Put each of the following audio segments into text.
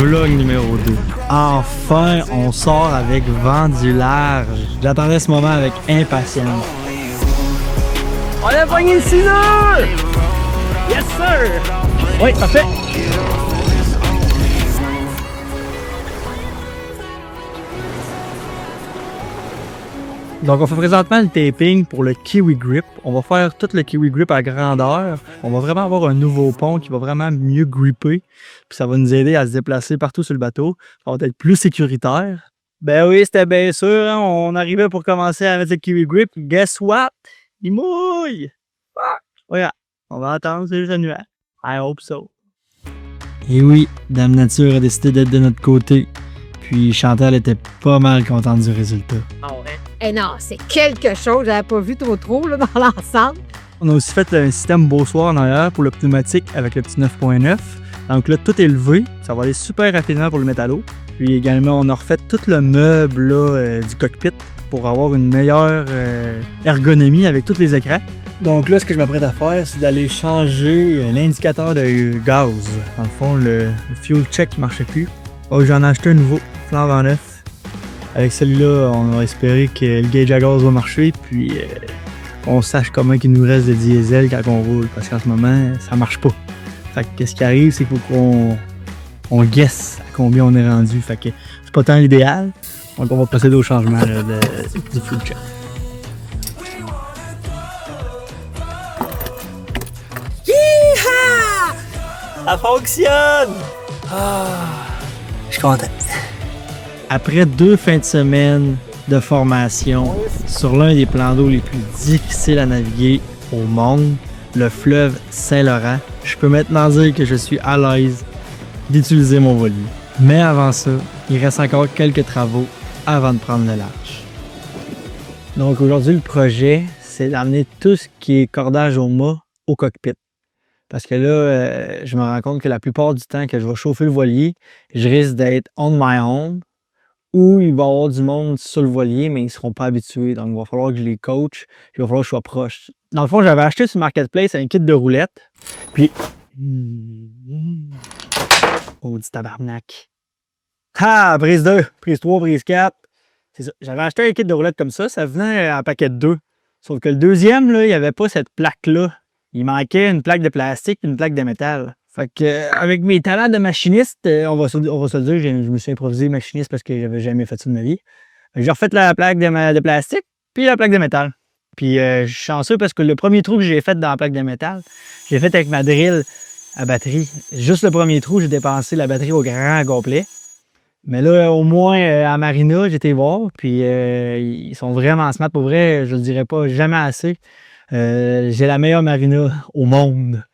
Vlog numéro 2. Enfin, on sort avec vent du large. J'attendais ce moment avec impatience. On a pogné le 6 heures! Yes sir! Oui, parfait! Donc on fait présentement le taping pour le Kiwi Grip. On va faire tout le Kiwi Grip à grandeur. On va vraiment avoir un nouveau pont qui va vraiment mieux gripper. Puis ça va nous aider à se déplacer partout sur le bateau. Ça va être plus sécuritaire. Ben oui, c'était bien sûr. Hein? On arrivait pour commencer à mettre le Kiwi Grip. Guess what? Il mouille! Ah! Regarde, on va attendre, c'est juste un nuage. I hope so. Et oui, Dame Nature a décidé d'être de notre côté. Puis Chantal était pas mal contente du résultat. Oh, ouais. Eh non, c'est quelque chose, j'avais pas vu trop là, dans l'ensemble. On a aussi fait un système Beausoir en arrière pour le pneumatique avec le petit 9.9. Donc là, tout est levé, ça va aller super rapidement pour le métallo. Puis également, on a refait tout le meuble là, du cockpit pour avoir une meilleure ergonomie avec tous les écrans. Donc là, ce que je m'apprête à faire, c'est d'aller changer l'indicateur de gaz. Dans le fond, le fuel check ne marchait plus. Donc j'en ai acheté un nouveau, flambant neuf. Avec celui-là, on va espérer que le gauge à gaz va marcher, puis on sache comment il nous reste de diesel quand on roule, parce qu'en ce moment, ça marche pas. Fait que qu'est-ce qui arrive, c'est qu'il faut qu'on guesse à combien on est rendu. Fait que c'est pas tant l'idéal. Donc on va procéder au changement là, du fuel check. Yeeha! Ça fonctionne! Ah, je suis content. Après 2 fins de semaine de formation sur l'un des plans d'eau les plus difficiles à naviguer au monde, le fleuve Saint-Laurent, je peux maintenant dire que je suis à l'aise d'utiliser mon voilier. Mais avant ça, il reste encore quelques travaux avant de prendre le large. Donc aujourd'hui, le projet, c'est d'amener tout ce qui est cordage au mât au cockpit. Parce que là, je me rends compte que la plupart du temps que je vais chauffer le voilier, je risque d'être on my own, ou il va y avoir du monde sur le voilier, mais ils ne seront pas habitués. Donc, il va falloir que je les coach. Il va falloir que je sois proche. Dans le fond, j'avais acheté sur Marketplace un kit de roulettes. Puis... Oh, du tabarnak. Ah, prise 2, prise 3, prise 4. C'est ça. J'avais acheté un kit de roulettes comme ça. Ça venait en paquet de 2. Sauf que le deuxième, là, il n'y avait pas cette plaque-là. Il manquait une plaque de plastique et une plaque de métal. Fait que, avec mes talents de machiniste, on va se dire, je me suis improvisé machiniste parce que j'avais jamais fait ça de ma vie. J'ai refait la plaque de plastique, puis la plaque de métal. Puis je suis chanceux parce que le premier trou que j'ai fait dans la plaque de métal, j'ai fait avec ma drill à batterie. Juste le premier trou, j'ai dépensé la batterie au grand complet. Mais là, au moins, à Marina, j'ai été voir, puis ils sont vraiment smart. Pour vrai, je le dirais pas jamais assez. J'ai la meilleure Marina au monde.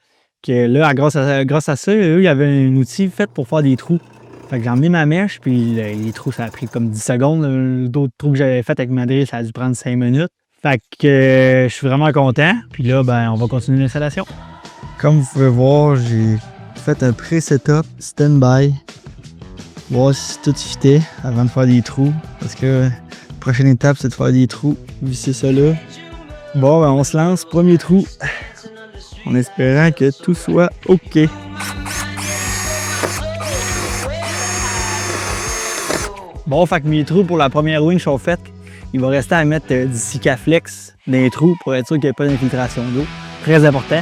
Que là, grâce à ça, eux, il y avait un outil fait pour faire des trous. Fait que j'ai emmené ma mèche, puis les trous, ça a pris comme 10 secondes. D'autres trous que j'avais fait avec ma drill, ça a dû prendre 5 minutes. Fait que je suis vraiment content. Puis là, ben, on va continuer l'installation. Comme vous pouvez voir, j'ai fait un pré-setup stand-by. Voir si tout fitait avant de faire des trous. Parce que la prochaine étape, c'est de faire des trous. Visser ça là. Bon, ben, on se lance. Premier trou. En espérant que tout soit OK. Bon, fait que mes trous pour la première winch sont faits. Il va rester à mettre du Sikaflex dans les trous pour être sûr qu'il n'y ait pas d'infiltration d'eau. Très important.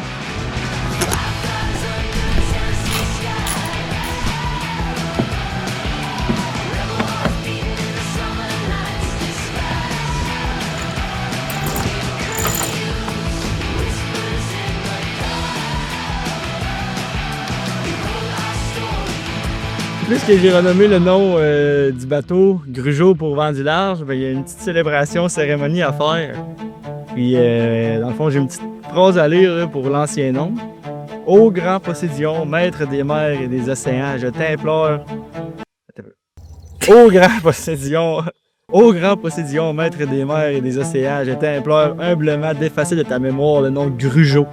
Puisque j'ai renommé le nom du bateau Grugeot pour vent du large, ben, il y a une petite célébration, cérémonie à faire. Puis, dans le fond, j'ai une petite phrase à lire là, pour l'ancien nom. Ô grand Poséidon, maître des mers et des océans, je t'implore. Ô grand Poséidon, maître des mers et des océans, je t'implore humblement d'effacer de ta mémoire le nom Grugeot,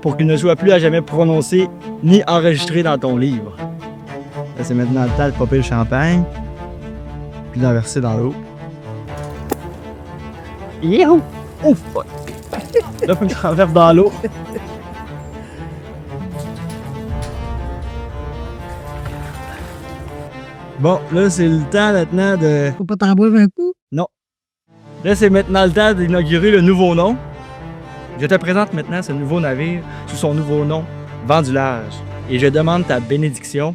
pour qu'il ne soit plus à jamais prononcé ni enregistré dans ton livre. Là, c'est maintenant le temps de popper le champagne, puis de l'enverser dans l'eau. Youhou! Oh fuck! Là, faut que je renverse dans l'eau. Bon, là, c'est le temps maintenant de... Faut pas t'en boire un coup. Non. Là, c'est maintenant le temps d'inaugurer le nouveau nom. Je te présente maintenant ce nouveau navire sous son nouveau nom, Vent du Large. Et je demande ta bénédiction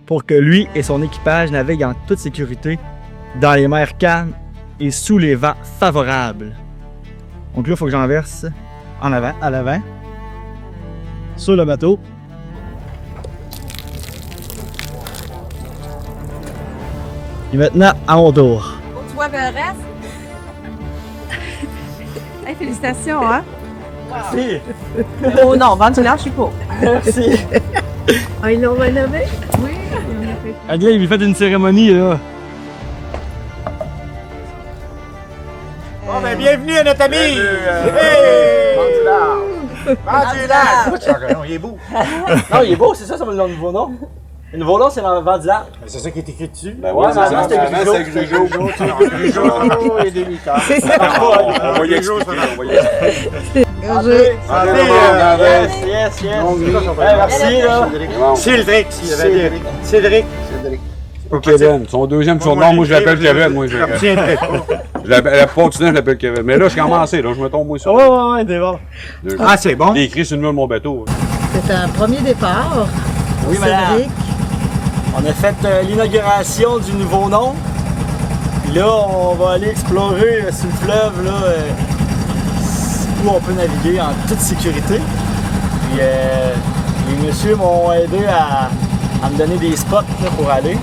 pour que lui et son équipage naviguent en toute sécurité dans les mers calmes et sous les vents favorables. Donc là, il faut que j'en verse en avant, à l'avant, sur le bateau. Et maintenant, à mon tour. Tu vois le reste? Hey, félicitations, hein? Merci. Oh non, Ventulaire, je suis pas. Merci. Ah, ils l'ont renommé? Oui, Adrien, il lui fait une cérémonie, là. Bon, ben, bienvenue à notre ami! Hey! Vendulard! Il est beau! Non, il est beau, c'est ça, le nouveau nom. Le nouveau nom, c'est le Vent du Large. C'est ça qui est écrit dessus? Ben ouais, mais avant, c'était Grugeot. Grugeot et demi-quart. C'est ça. On va y expliquer, on va y expliquer. Yes. Merci, là. Cédric, Cédric. Pas Kevin. Son deuxième surnom, moi je l'appelle Kevin. Moi, je la continue, je l'appelle Kevin. Mais là, je commence, là, je me tombe moi sur. Ouais, t'es bon. Ah, c'est bon. Il est écrit sur le mur de mon bateau. C'est un premier départ. Oui, madame. On a fait l'inauguration du nouveau nom. Puis là, on va aller explorer sur le fleuve là, où on peut naviguer en toute sécurité. Puis les messieurs m'ont aidé à me donner des spots là, pour aller.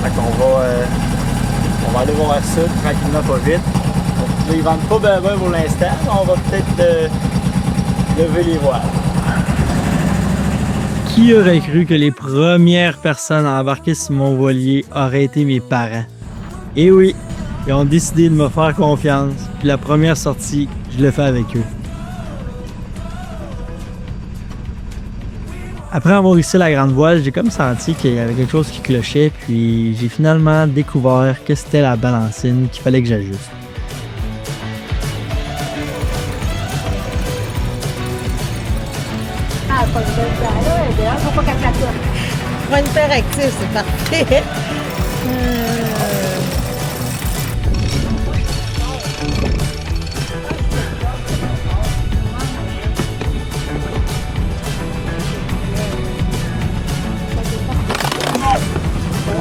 Fait qu'on va aller voir ça tranquillement, pas vite. Donc, là, ils vendent pas ben pour l'instant, mais on va peut-être lever les voiles. Qui aurait cru que les premières personnes à embarquer sur mon voilier auraient été mes parents? Et oui, ils ont décidé de me faire confiance, puis la première sortie, je l'ai fait avec eux. Après avoir réussi la grande voile, j'ai comme senti qu'il y avait quelque chose qui clochait, puis j'ai finalement découvert que c'était la balancine qu'il fallait que j'ajuste. Ah, pas de là, faut pas qu'elle s'attende. Prends une paire active, c'est parfait.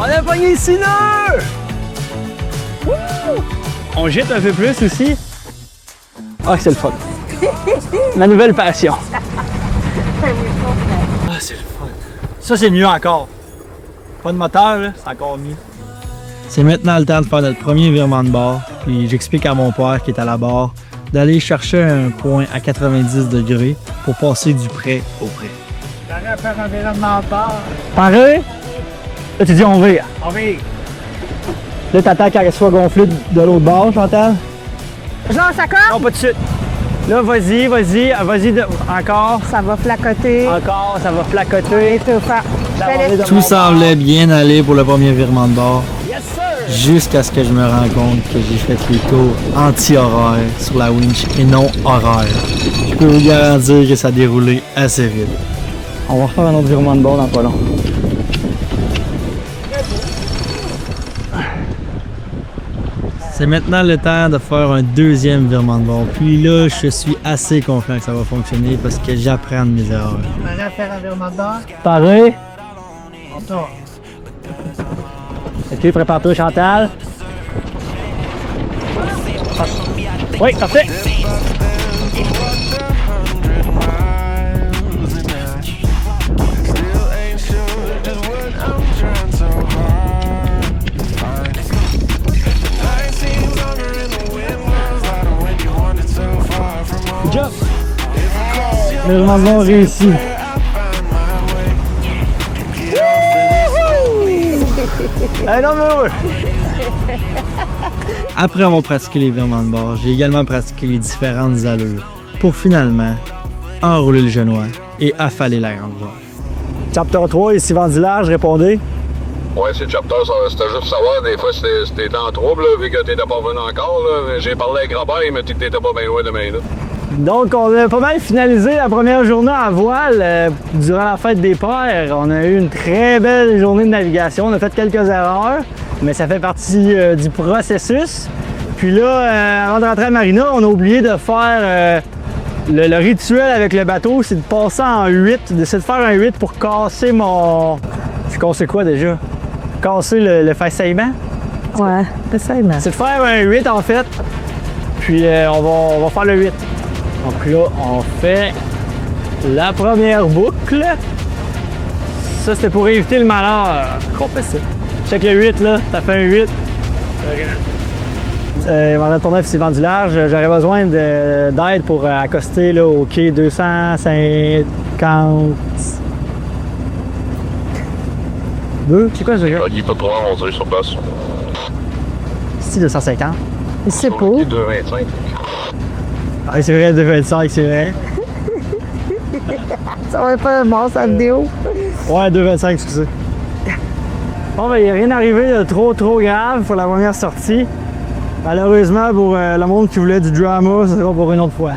On a pogné 6 nœuds! On jette un peu plus aussi. Ah, c'est le fun. Ma nouvelle passion. Ah, c'est le fun. Ça, c'est mieux encore. Pas de moteur, là, c'est encore mieux. C'est maintenant le temps de faire notre premier virement de bord. Puis j'explique à mon père qui est à la barre d'aller chercher un point à 90 degrés pour passer du près au près. J'aurais à faire un virement de bord. Pareil? Là, tu dis on vire. On vire. Là, t'attends qu'elle soit gonflée de l'autre bord, Chantal? Genre, ça colle? Non, pas de suite. Là, vas-y, encore. Ça va flacoter. Encore, ça va flacoter. Tout semblait bien aller pour le premier virement de bord. Jusqu'à ce que je me rende compte que j'ai fait le tour anti-horaire sur la winch et non horaire. Je peux vous garantir que ça a déroulé assez vite. On va refaire un autre virement de bord dans pas long. C'est maintenant le temps de faire un deuxième virement de bord. Puis là, je suis assez confiant que ça va fonctionner parce que j'apprends de mes erreurs. On va faire un virement de bord. Pareil. Ok, prépare-toi, Chantal. Oui, parfait. Good job. Le virement de bord réussi. Après avoir pratiqué les virements de bord, j'ai également pratiqué les différentes allures pour finalement enrouler le genois et affaler la grande voile. Chapter 3, ici Vent du Large, répondez. Ouais, c'est Chapter, c'était juste pour savoir, des fois, si t'étais en trouble, là, vu que t'étais pas venu encore, là. J'ai parlé avec Robert, mais t'étais pas bien loin de main, là. Donc, on a pas mal finalisé la première journée à voile durant la fête des pères. On a eu une très belle journée de navigation. On a fait quelques erreurs, mais ça fait partie du processus. Puis là, avant de rentrer à Marina, on a oublié de faire le rituel avec le bateau, c'est de passer en 8, d'essayer de faire un 8 pour casser mon... C'est cassé quoi déjà? Casser le faisceillement? Ouais, faisceillement. C'est de faire un 8 en fait, puis on va faire le 8. Donc là, on fait la première boucle. Ça, c'était pour éviter le malheur qu'on fait ça. Check le 8 là, t'as fait un 8. Avant de tourner c'est du large, j'aurais besoin d'aide pour accoster là, au quai 250. C'est quoi ce jeu? Il peut pas rentrer sur place. C'est 250. Je sais pas. Il est 2,25. Ah, c'est vrai, 225, c'est vrai. Ça va pas mort, sa vidéo. Ouais, 2,25, excusez. Bon, ben, il n'y a rien arrivé de trop grave pour la première sortie. Malheureusement, pour le monde qui voulait du drama, ce sera pour une autre fois.